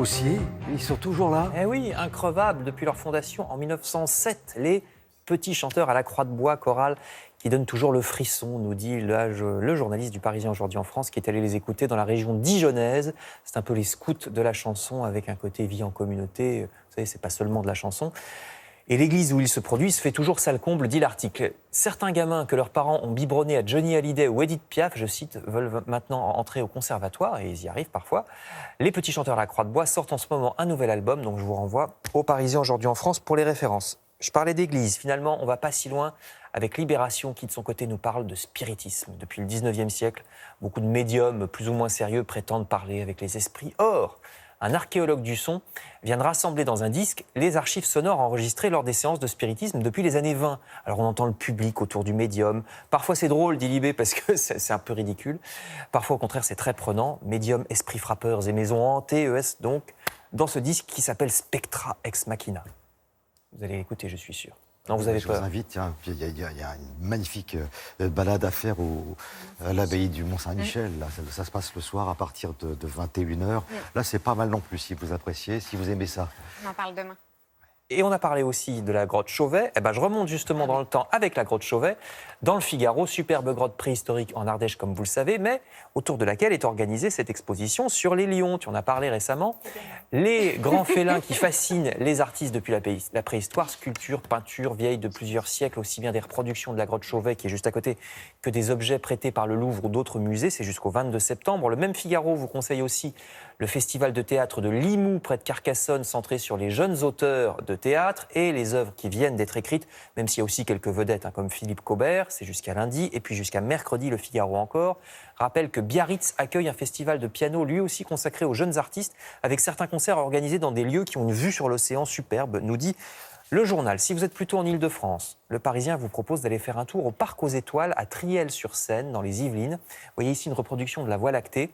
dossiers, ils sont toujours là. Eh oui, increvables depuis leur fondation en 1907. Les petits chanteurs à la croix de bois chorale qui donnent toujours le frisson, nous dit le journaliste du Parisien aujourd'hui en France qui est allé les écouter dans la région dijonnaise. C'est un peu les scouts de la chanson avec un côté vie en communauté. Vous savez, c'est pas seulement de la chanson. Et l'église où ils se produisent fait toujours salle comble, dit l'article. Certains gamins que leurs parents ont biberonnés à Johnny Hallyday ou Edith Piaf, je cite, veulent maintenant entrer au conservatoire, et ils y arrivent parfois. Les petits chanteurs à la croix de bois sortent en ce moment un nouvel album, donc je vous renvoie au Parisien aujourd'hui en France pour les références. Je parlais d'église, finalement, on va pas si loin avec Libération qui, de son côté, nous parle de spiritisme. Depuis le 19e siècle, beaucoup de médiums plus ou moins sérieux prétendent parler avec les esprits. Or, un archéologue du son vient de rassembler dans un disque les archives sonores enregistrées lors des séances de spiritisme depuis les années 20. Alors on entend le public autour du médium. Parfois c'est drôle, dit Libé, parce que c'est un peu ridicule. Parfois au contraire c'est très prenant. Médium, esprits frappeurs et maisons hantées, ES donc, dans ce disque qui s'appelle Spectra Ex Machina. Vous allez l'écouter, je suis sûr. Non, vous avez Je peur. vous invite, il y a une magnifique balade à faire à l'abbaye du Mont-Saint-Michel. Là, ça se passe le soir à partir de 21h. Là, c'est pas mal non plus, si vous appréciez, si vous aimez ça. On en parle demain. Et on a parlé aussi de la grotte Chauvet. Eh ben, je remonte justement dans le temps avec la grotte Chauvet, dans le Figaro, superbe grotte préhistorique en Ardèche, comme vous le savez, mais autour de laquelle est organisée cette exposition sur les lions. Tu en as parlé récemment. Les grands félins qui fascinent les artistes depuis la préhistoire, sculptures, peintures vieilles de plusieurs siècles, aussi bien des reproductions de la grotte Chauvet qui est juste à côté, que des objets prêtés par le Louvre ou d'autres musées. C'est jusqu'au 22 septembre. Le même Figaro vous conseille aussi le festival de théâtre de Limoux, près de Carcassonne, centré sur les jeunes auteurs de théâtre et les œuvres qui viennent d'être écrites, même s'il y a aussi quelques vedettes comme Philippe Caubert, c'est jusqu'à lundi, et puis jusqu'à mercredi, le Figaro encore rappelle que Biarritz accueille un festival de piano, lui aussi consacré aux jeunes artistes, avec certains concerts organisés dans des lieux qui ont une vue sur l'océan superbe, nous dit le journal. Si vous êtes plutôt en Île-de-France, le Parisien vous propose d'aller faire un tour au Parc aux Étoiles à Triel-sur-Seine, dans les Yvelines. Vous voyez ici une reproduction de la Voie lactée.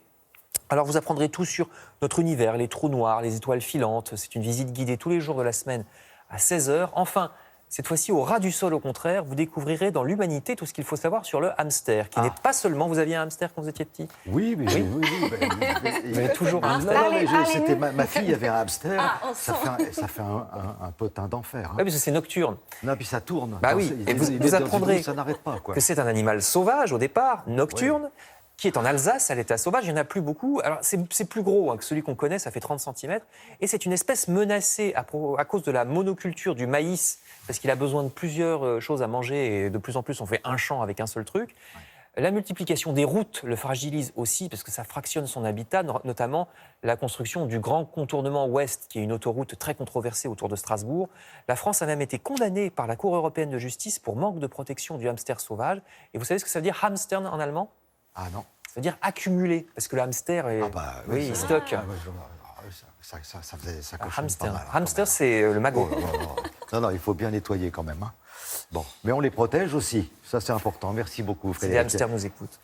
Alors vous apprendrez tout sur notre univers, les trous noirs, les étoiles filantes. C'est une visite guidée tous les jours de la semaine à 16h. Enfin, cette fois-ci au ras du sol au contraire, vous découvrirez dans l'humanité tout ce qu'il faut savoir sur le hamster, qui n'est pas seulement... Vous aviez un hamster quand vous étiez petit? Oui, mais Oui. vous avez toujours un hamster? Non, mais Parlez-nous. c'était ma fille avait un hamster. Ah, Ça fait un potin d'enfer. Oui, parce que c'est nocturne. Non, puis ça tourne. Bah oui, et vous Dans une apprendrez roue, ça n'arrête pas, quoi. que c'est un animal sauvage au départ, nocturne, qui est en Alsace, à l'état sauvage. Il n'y en a plus beaucoup. Alors, c'est plus gros que celui qu'on connaît, ça fait 30 cm. Et c'est une espèce menacée à cause de la monoculture du maïs, parce qu'il a besoin de plusieurs choses à manger. Et de plus en plus, on fait un champ avec un seul truc. La multiplication des routes le fragilise aussi, parce que ça fractionne son habitat, notamment la construction du Grand Contournement Ouest, qui est une autoroute très controversée autour de Strasbourg. La France a même été condamnée par la Cour européenne de justice pour manque de protection du hamster sauvage. Et vous savez ce que ça veut dire hamstern en allemand? Ah non. Ça veut dire accumuler, parce que le hamster, Oui, il ça- stocke. Ah, ouais, ça Un cochonne hamster. pas mal, Hamster, c'est le magot. Oh là là. Non, il faut bien nettoyer quand même. Bon, mais on les protège aussi. Ça, c'est important. Merci beaucoup, Si les Frédéric. hamsters nous écoutent.